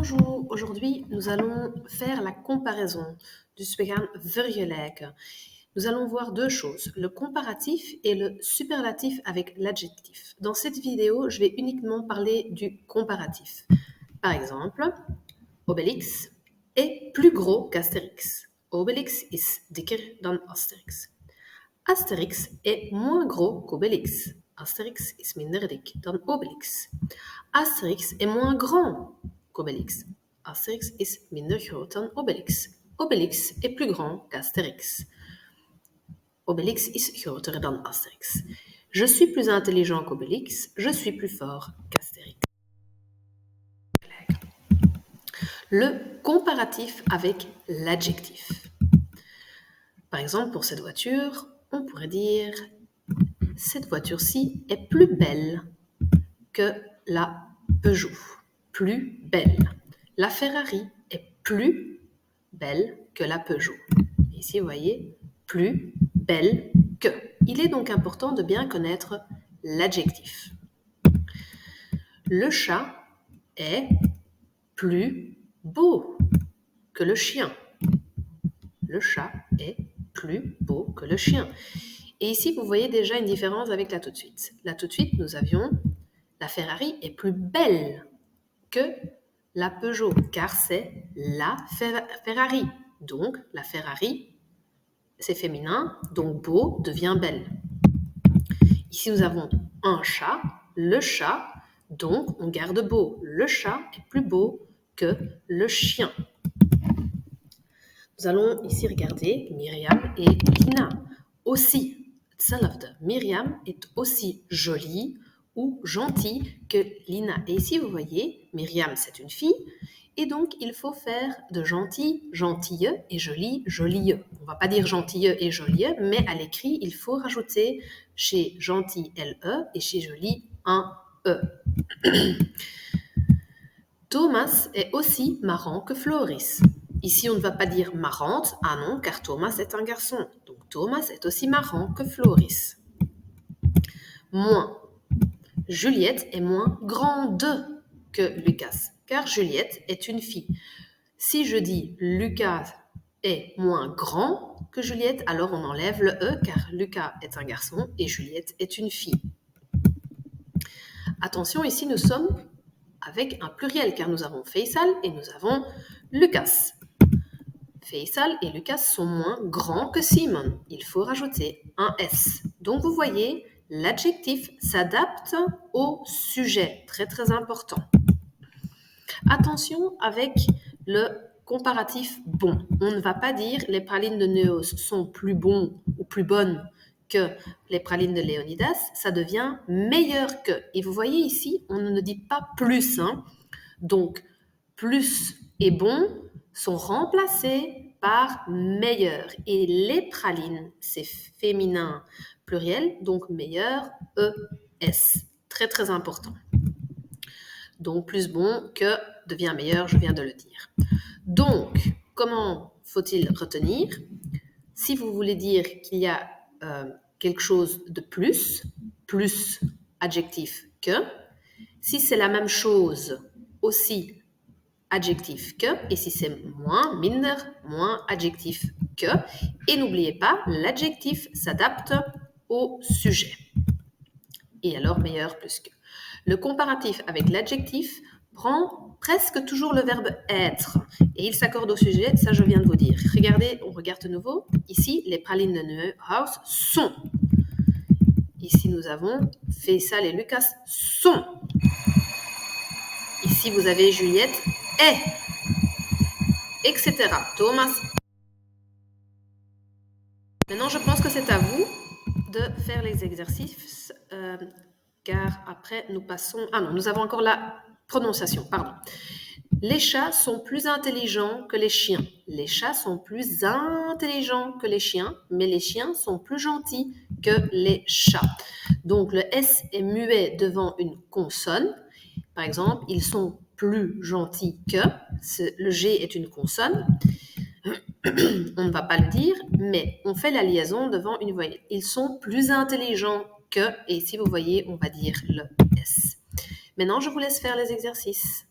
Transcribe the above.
Bonjour, aujourd'hui nous allons faire la comparaison dus we gaan vergelijken. Nous allons voir deux choses, le comparatif et le superlatif avec l'adjectif. Dans cette vidéo, je vais uniquement parler du comparatif. Par exemple, Obélix est plus gros qu'Astérix. Obélix is dikker dan Asterix. Asterix est moins gros qu'Obélix. Asterix is minder dik dan Obélix. Asterix est moins grand qu'Obélix. Asterix is minder groot dan Obélix. Obélix est plus grand qu'Astérix. Obélix is groter dan Asterix. Je suis plus intelligent qu'Obélix. Je suis plus fort qu'Astérix. Le comparatif avec l'adjectif. Par exemple, pour cette voiture, on pourrait dire « Cette voiture-ci est plus belle que la Peugeot. » Plus belle. La Ferrari est plus belle que la Peugeot. Ici, vous voyez, plus belle que. Il est donc important de bien connaître l'adjectif. Le chat est plus beau que le chien. Le chat est plus beau que le chien. Et ici, vous voyez déjà une différence avec là tout de suite. Là tout de suite, nous avions la Ferrari est plus belle que la Peugeot, car c'est la Ferrari. Donc, la Ferrari, c'est féminin, donc beau devient belle. Ici, nous avons un chat, le chat, donc on garde beau. Le chat est plus beau que le chien. Nous allons ici regarder Myriam et Lina. Aussi, hetzelfde. Myriam est aussi jolie ou gentille que Lina. Et ici, vous voyez, Myriam, c'est une fille, et donc il faut faire de gentil, gentille, et jolie, jolie. On ne va pas dire gentille et jolie, mais à l'écrit, il faut rajouter chez gentil, LE, et chez jolie, un E. Thomas est aussi marrant que Floris. Ici, on ne va pas dire marrante, ah non, car Thomas est un garçon. Donc Thomas est aussi marrant que Floris. Moins. Juliette est moins grande que Lucas, car Juliette est une fille. Si je dis Lucas est moins grand que Juliette, alors on enlève le E, car Lucas est un garçon et Juliette est une fille. Attention, ici nous sommes avec un pluriel, car nous avons Faisal et nous avons Lucas. Faisal et Lucas sont moins grands que Simon. Il faut rajouter un S. Donc vous voyez, l'adjectif s'adapte au sujet. Très très important. Attention avec le comparatif bon. On ne va pas dire les pralines de Neos sont plus bons ou plus bonnes que les pralines de Léonidas. Ça devient meilleur que. Et vous voyez ici, on ne dit pas plus. Donc, plus et bon sont remplacés par meilleur. Et les pralines, c'est féminin pluriel, donc meilleur, ES. Très, très important. Donc, plus bon que devient meilleur, je viens de le dire. Donc, comment faut-il retenir? Si vous voulez dire qu'il y a quelque chose de plus adjectif que. Si c'est la même chose, aussi adjectif que, et si c'est moins, minder, moins adjectif que. Et n'oubliez pas, l'adjectif s'adapte au sujet. Et alors, meilleur plus que. Le comparatif avec l'adjectif prend presque toujours le verbe être. Et il s'accorde au sujet, ça je viens de vous dire. Regardez, on regarde de nouveau. Ici, les pralines de Neuhaus sont. Ici, nous avons Faisal et Lucas sont. Ici, vous avez Juliette est, etc. Thomas. Maintenant, je pense que c'est à vous de faire les exercices, car après, nous passons... Ah non, nous avons encore la prononciation, pardon. Les chats sont plus intelligents que les chiens. Les chats sont plus intelligents que les chiens, mais les chiens sont plus gentils que les chats. Donc, le S est muet devant une consonne. Par exemple, ils sont plus gentils que, le G est une consonne, on ne va pas le dire, mais on fait la liaison devant une voyelle. Ils sont plus intelligents que, et si vous voyez, on va dire le S. Maintenant, je vous laisse faire les exercices.